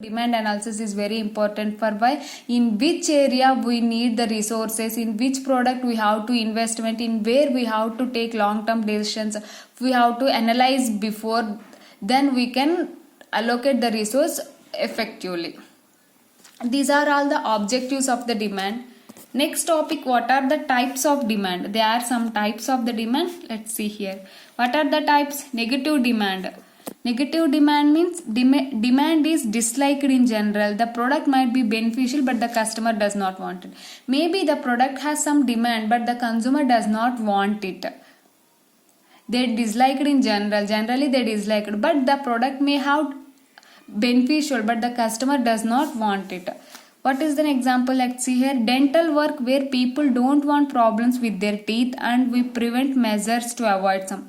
Demand analysis is very important for why in which area we need the resources, in which product we have to investment, in where we have to take long term decisions. We have to analyze before then we can allocate the resource effectively. These are all the objectives of the demand. Next topic, what are the types of demand? There are some types of the demand. Let's see here. What are the types? Negative demand. Negative demand means demand is disliked in general. The product might be beneficial but the customer does not want it. Maybe the product has some demand but the consumer does not want it. They disliked in general. Generally they disliked, but the product may have beneficial but the customer does not want it. What is an example? Let's see here. Dental work where people don't want problems with their teeth and we prevent measures to avoid some.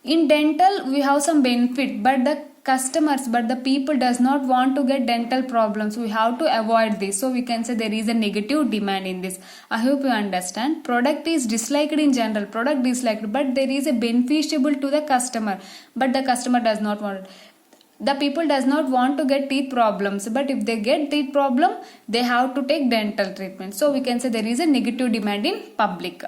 In dental we have some benefit but the people does not want to get dental problems. We have to avoid this. So we can say there is a negative demand in this. I hope you understand. Product is disliked in general. Product disliked but there is a beneficial to the customer but the customer does not want it. The people does not want to get teeth problems but if they get teeth problem they have to take dental treatment. So we can say there is a negative demand in public.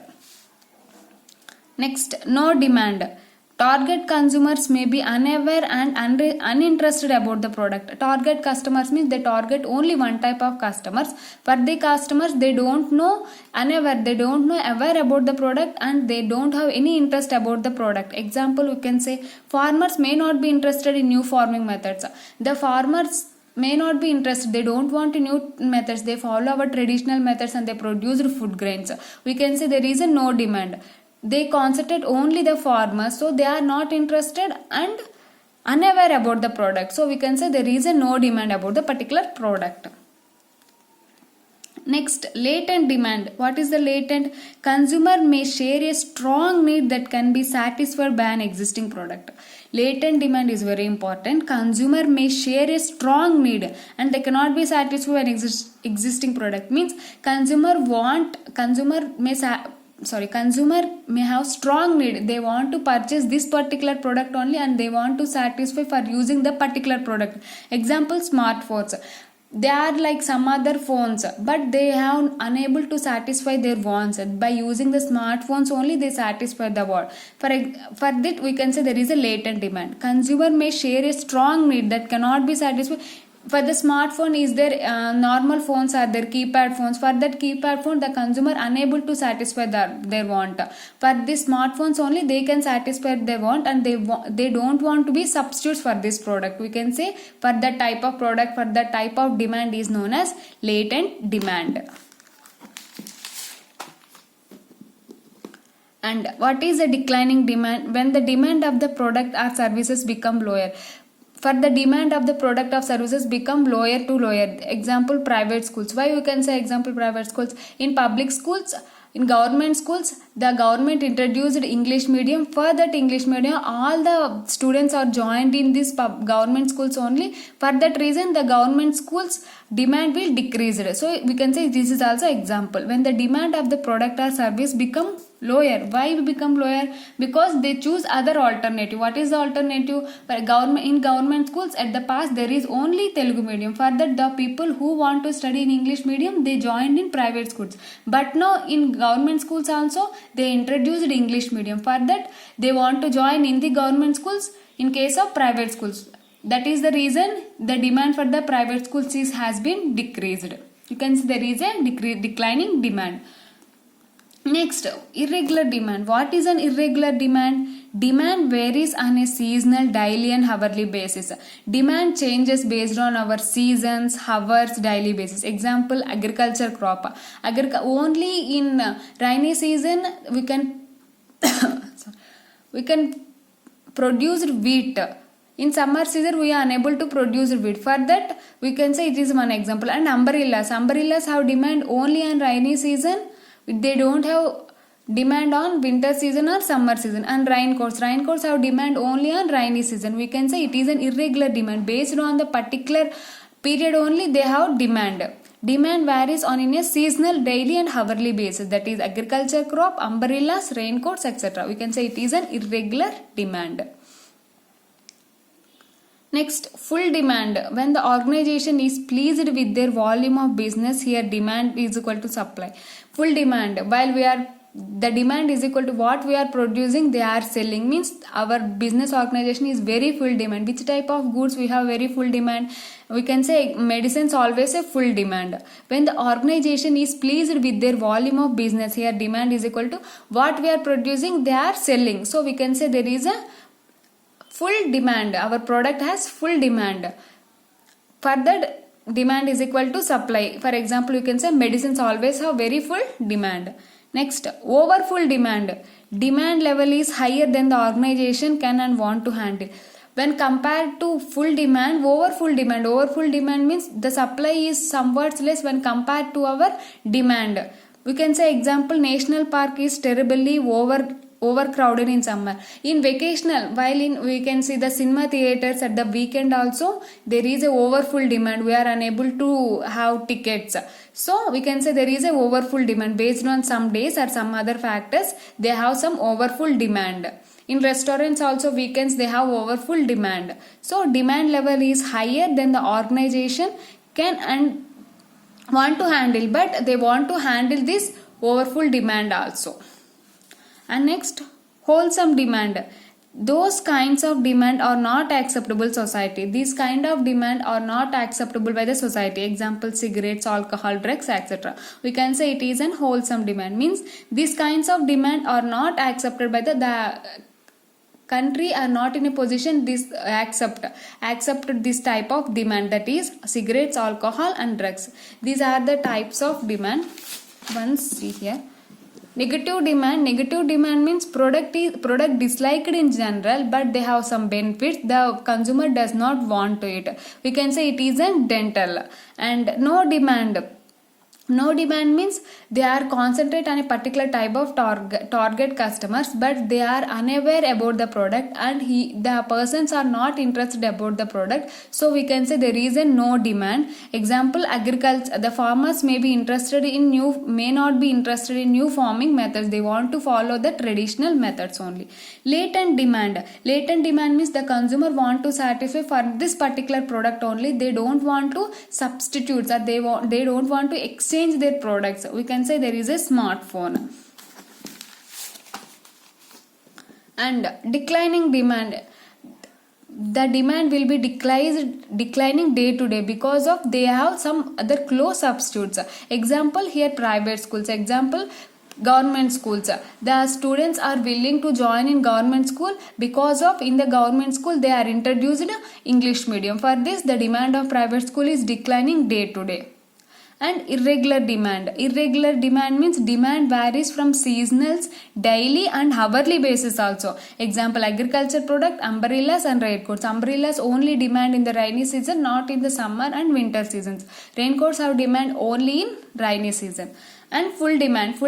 Next, no demand. Target consumers may be unaware and uninterested about the product. Target customers means they target only one type of customers. For the customers, they don't know unaware, they don't know aware about the product and they don't have any interest about the product. Example, we can say farmers may not be interested in new farming methods. The farmers may not be interested, they don't want new methods, they follow our traditional methods and they produce food grains. We can say there is a no demand. They concentrate only the farmers, so they are not interested and unaware about the product. So we can say there is a no demand about the particular product. Next, latent demand. What is the latent? Consumer may share a strong need that can be satisfied by an existing product. Latent demand is very important. Consumer may share a strong need and they cannot be satisfied by an existing product. Means consumer may have strong need. They want to purchase this particular product only and they want to satisfy for using the particular product. Example, smartphones. They are like some other phones but they have unable to satisfy their wants. By using the smartphones only they satisfy the want. For that we can say there is a latent demand. Consumer may share a strong need that cannot be satisfied. For the smartphone is there normal phones are there, keypad phones. For that keypad phone the consumer unable to satisfy their want. For this smartphones only they can satisfy their want and they don't want to be substitutes for this product. We can say for that type of product, for that type of demand is known as latent demand. And what is a declining demand? When the demand of the product or services become lower. For the demand of the product or services become lower to lower. Example, private schools. Why we can say example private schools? In public schools, in government schools, the government introduced English medium. For that English medium, all the students are joined in this government schools only. For that reason, the government schools demand will decrease. So we can say this is also example. When the demand of the product or service become lower. Why we become lower? Because they choose other alternative. What is the alternative? For in government schools at the past there is only Telugu medium. For that the people who want to study in English medium they joined in private schools. But now in government schools also they introduced English medium. For that they want to join in the government schools in case of private schools. That is the reason the demand for the private schools has been decreased. You can see there is a declining demand. Next, irregular demand. What is an irregular demand? Demand varies on a seasonal, daily and hourly basis. Demand changes based on our seasons, hours, daily basis. Example, agriculture crop. Only in rainy season we can produce wheat. In summer season we are unable to produce wheat. For that we can say it is one example. And umbrellas. Umbrellas have demand only on rainy season. They don't have demand on winter season or summer season. And raincoats have demand only on rainy season. We can say it is an irregular demand. Based on the particular period only they have demand. Demand varies on in a seasonal, daily and hourly basis. That is agriculture crop, umbrellas, raincoats, etc. We can say it is an irregular demand. Next, full demand. When the organization is pleased with their volume of business, here demand is equal to supply. Full demand, while the demand is equal to what we are producing, they are selling, means our business organization is very full demand. Which type of goods we have very full demand? We can say medicines always a full demand. When the organization is pleased with their volume of business, here demand is equal to what we are producing, they are selling. So we can say there is a full demand, our product has full demand. Further, demand is equal to supply. For example, you can say medicines always have very full demand. Next, over full demand. Demand level is higher than the organization can and want to handle. When compared to full demand, over full demand means the supply is somewhat less when compared to our demand. We can say example, national park is terribly overcrowded in summer. In vacational, we can see the cinema theaters at the weekend also, there is a overfull demand, we are unable to have tickets. So we can say there is a overfull demand based on some days or some other factors, they have some overfull demand. In restaurants also, weekends they have overfull demand. So demand level is higher than the organization can and want to handle, but they want to handle this overfull demand also. And next, wholesome demand. Those kinds of demand are not acceptable society. These kind of demand are not acceptable by the society. Example, cigarettes, alcohol, drugs, etc. We can say it is an wholesome demand. Means these kinds of demand are not accepted by the country are not in a position this accept this type of demand, that is cigarettes, alcohol and drugs. These are the types of demand. Once see here. Negative demand means product disliked in general, but they have some benefits the consumer does not want to it. We can say it is a dental. And no demand means they are concentrate on a particular type of target customers, but they are unaware about the product and the persons are not interested about the product. So we can say there is a no demand. Example, agriculture, the farmers may not be interested in new farming methods. They want to follow the traditional methods only. Latent demand means the consumer want to satisfy for this particular product only. They don't want to substitute, or they don't want to exchange their products. We can say there is a smartphone. And declining demand, the demand will be declining day to day because of they have some other close substitutes. Example here, private schools. Example, government schools. The students are willing to join in government school because of in the government school they are introduced English medium. For this, the demand of private school is declining day to day. And irregular demand means demand varies from seasonals, daily and hourly basis also. Example, agriculture product, umbrellas and raincoats. Umbrellas only demand in the rainy season, not in the summer and winter seasons. Raincoats have demand only in rainy season. And full demand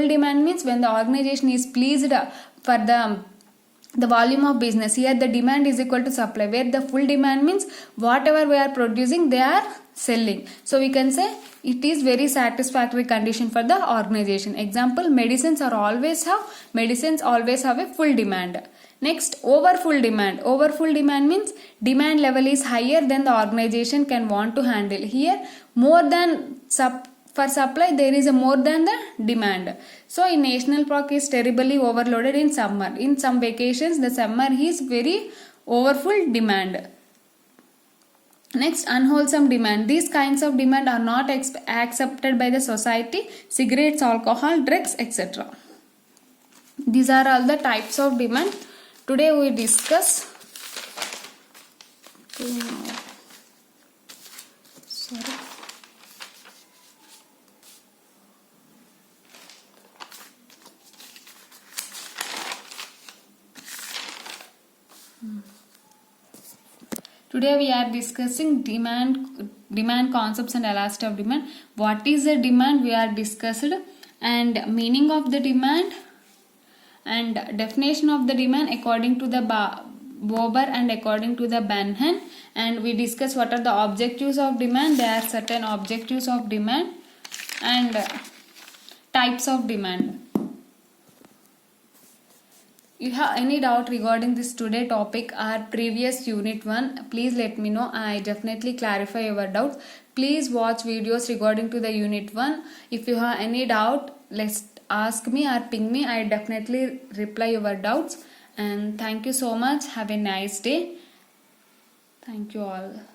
means when the organization is pleased for the volume of business. Here the demand is equal to supply, where the full demand means whatever we are producing they are selling. So we can say it is very satisfactory condition for the organization. Example, medicines always have a full demand. Next, overfull demand means demand level is higher than the organization can want to handle. Here more than for supply there is a more than the demand. So in national park is terribly overloaded in summer. In some vacations the summer is very overfull demand. Next, unwholesome demand. These kinds of demand are not accepted by the society. Cigarettes, alcohol, drugs, etc. These are all the types of demand. Today we discuss. Today we are discussing demand concepts and elasticity of demand. What is the demand we are discussed, and meaning of the demand and definition of the demand according to the Bober and according to the Benham. And we discuss what are the objectives of demand. There are certain objectives of demand and types of demand. You have any doubt regarding this today topic or previous unit 1, please let me know. I definitely clarify your doubts. Please watch videos regarding to the unit 1. If you have any doubt, let's ask me or ping me. I definitely reply your doubts. And thank you so much. Have a nice day. Thank you all.